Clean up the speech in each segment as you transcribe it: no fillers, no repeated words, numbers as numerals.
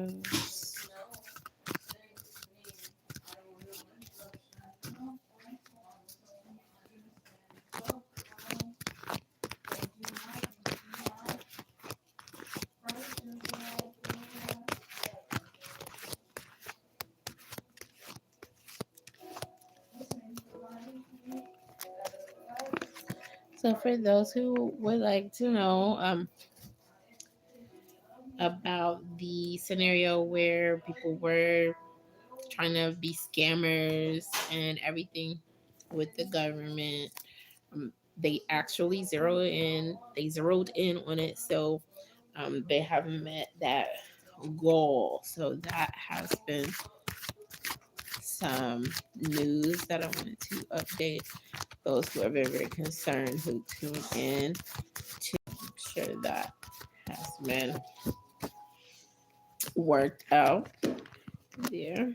news. So for those who would like to know about the scenario where people were trying to be scammers and everything with the government, they actually zeroed in on it. So they have met that goal. So that has been some news that I wanted to update those who are very, very concerned who tune in to make sure that has been worked out there.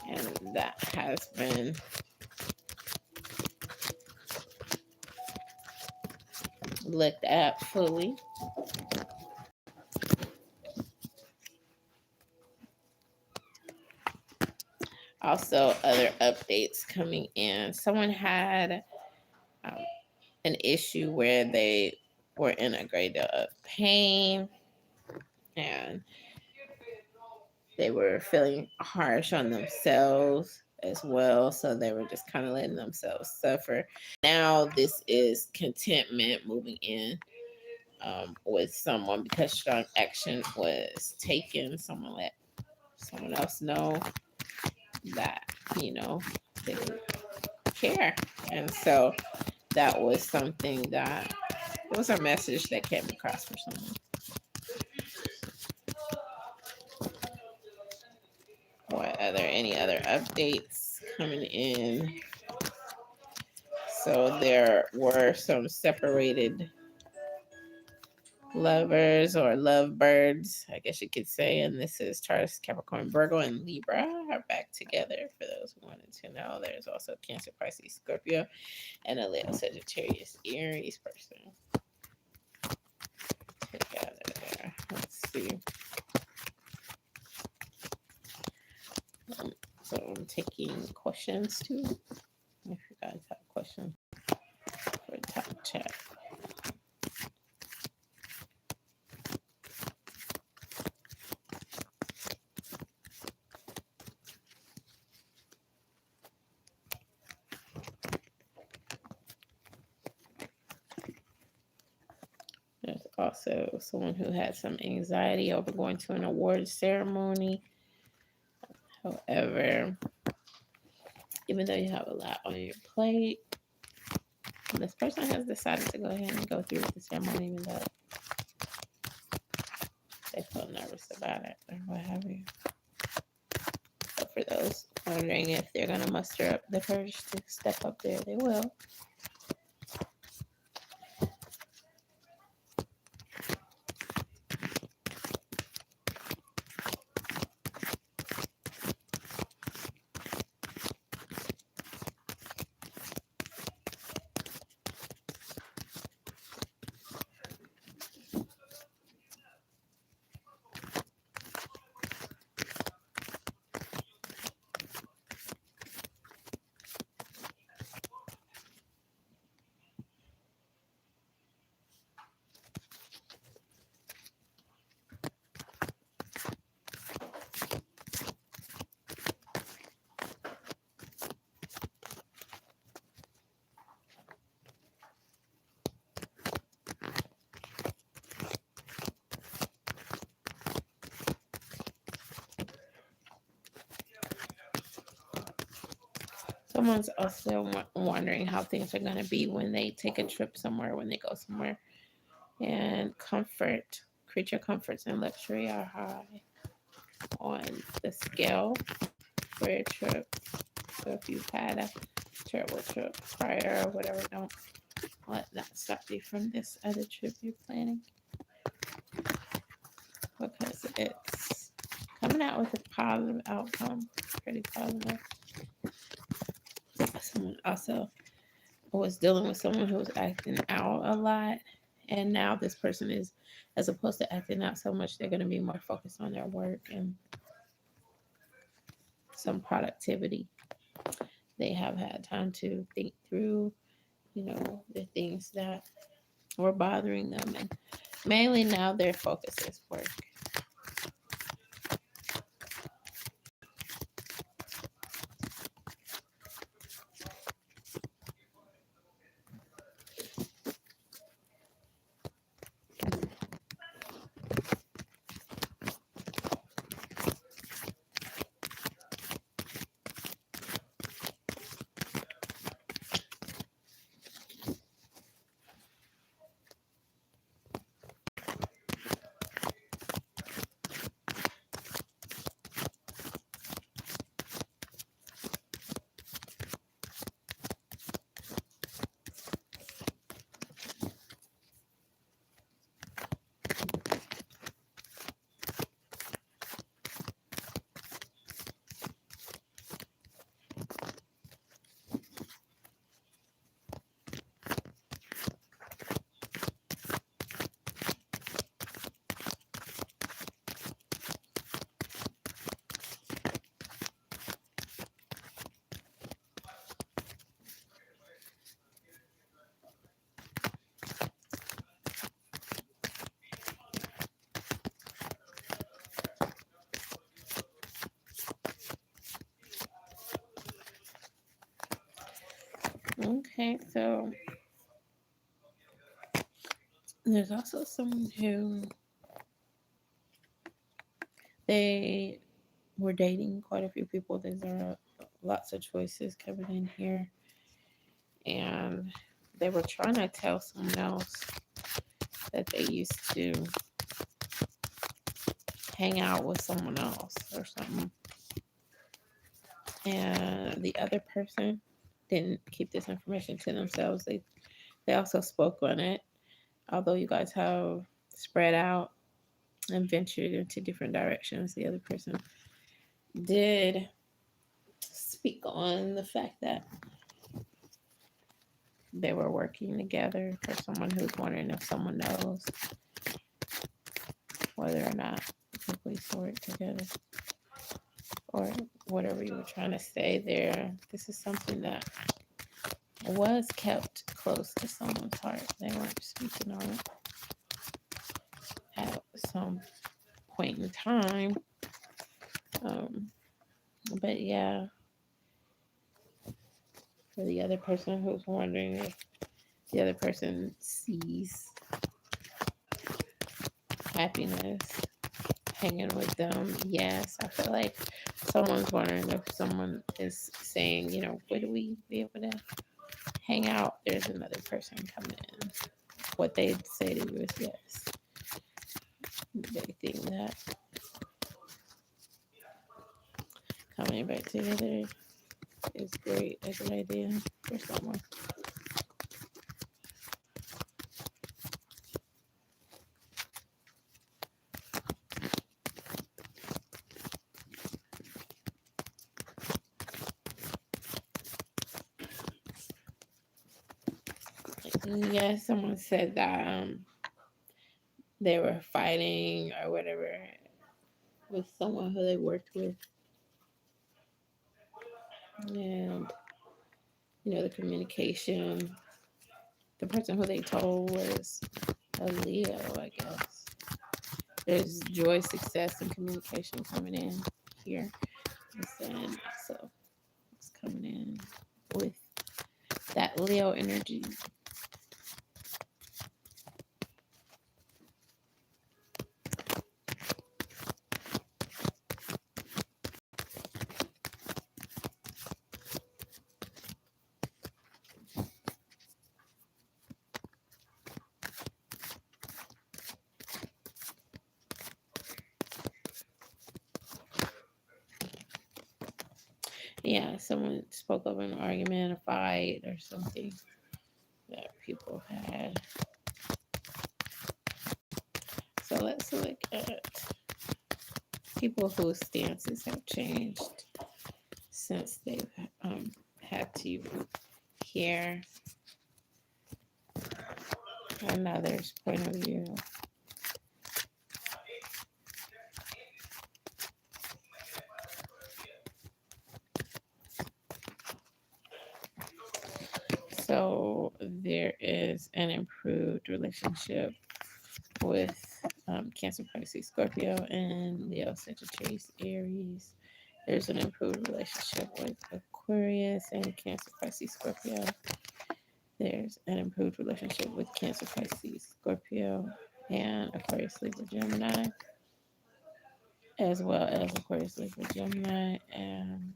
And that has been looked at fully. Also, other updates coming in. Someone had um, an issue where they were in a great deal of pain and they were feeling harsh on themselves as well. So they were just kind of letting themselves suffer. Now, this is contentment moving in with someone because strong action was taken. Someone let someone else know that, you know, they care. And so that was something that it was a message that came across for someone. What other any other updates coming in? So there were some separated lovers or lovebirds, I guess you could say. And this is Taurus, Capricorn, Virgo, and Libra are back together. For those who wanted to know, there's also Cancer, Pisces, Scorpio, and a Leo, Sagittarius, Aries person together there. Let's see. So I'm taking questions too. If you guys have questions for top chat. There's also someone who had some anxiety over going to an award ceremony. However, even though you have a lot on your plate, this person has decided to go ahead and go through with the ceremony, even though they feel nervous about it or what have you. So for those wondering if they're going to muster up the courage to step up there, they will. Someone's also wondering how things are going to be when they take a trip somewhere, when they go somewhere. And creature comforts, and luxury are high on the scale for your trip. So if you've had a terrible trip prior or whatever, don't let that stop you from this other trip you're planning. Because it's coming out with a positive outcome. Pretty positive. Someone also was dealing with someone who was acting out a lot, and now this person is as opposed to acting out so much, they're going to be more focused on their work and some productivity. They have had time to think through, the things that were bothering them. And mainly now their focus is work. Okay, so there's also someone who they were dating quite a few people. There's lots of choices coming in here, and they were trying to tell someone else that they used to hang out with someone else or something, and the other person didn't keep this information to themselves. They also spoke on it, although you guys have spread out and ventured into different directions. The other person did speak on the fact that they were working together. For someone who's wondering if someone knows whether or not the police work together or whatever you were trying to say there. This is something that was kept close to someone's heart. They weren't speaking on it at some point in time. Um, but yeah, for the other person who's wondering if the other person sees happiness hanging with them, yes, I feel like someone's wondering if someone is saying, would we be able to hang out? There's another person coming in. What they say to you is yes. They think that coming back together is great as an idea for someone. Yeah, someone said that they were fighting or whatever with someone who they worked with, and the communication. The person who they told was a Leo, I guess. There's joy, success, and communication coming in here. And also, it's coming in with that Leo energy. Yeah, someone spoke of an argument, a fight, or something that people had. So let's look at people whose stances have changed since they've had to hear another's point of view. there is an improved relationship with Cancer, Pisces, Scorpio, and Leo, Sagittarius, Aries. There's an improved relationship with Aquarius and Cancer, Pisces, Scorpio. There's an improved relationship with Cancer, Pisces, Scorpio, and Aquarius, Libra, Gemini, as well as Aquarius, Libra, Gemini, and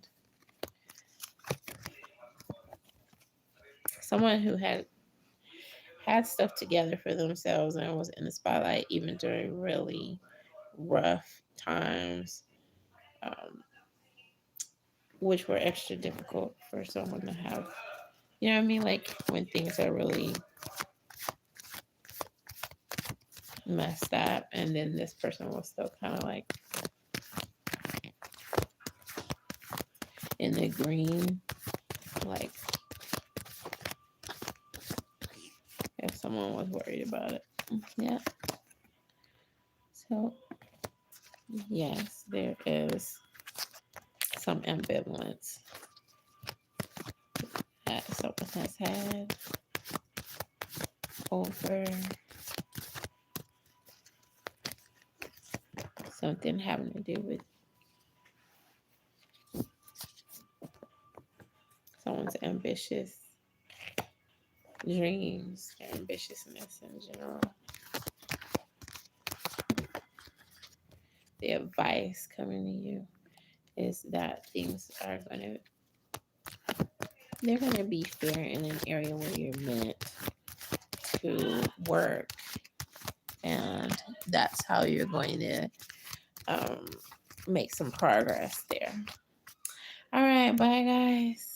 someone who had stuff together for themselves and was in the spotlight even during really rough times, which were extra difficult for someone to have. You know what I mean? Like when things are really messed up, and then this person was still kind of like in the green. Like if someone was worried about it. Yeah. So, yes, there is some ambivalence that someone has had over something having to do with someone's ambitious dreams, their ambitiousness in general. The advice coming to you is that things are they're gonna be fair in an area where you're meant to work, and that's how you're going to make some progress there. All right, bye guys.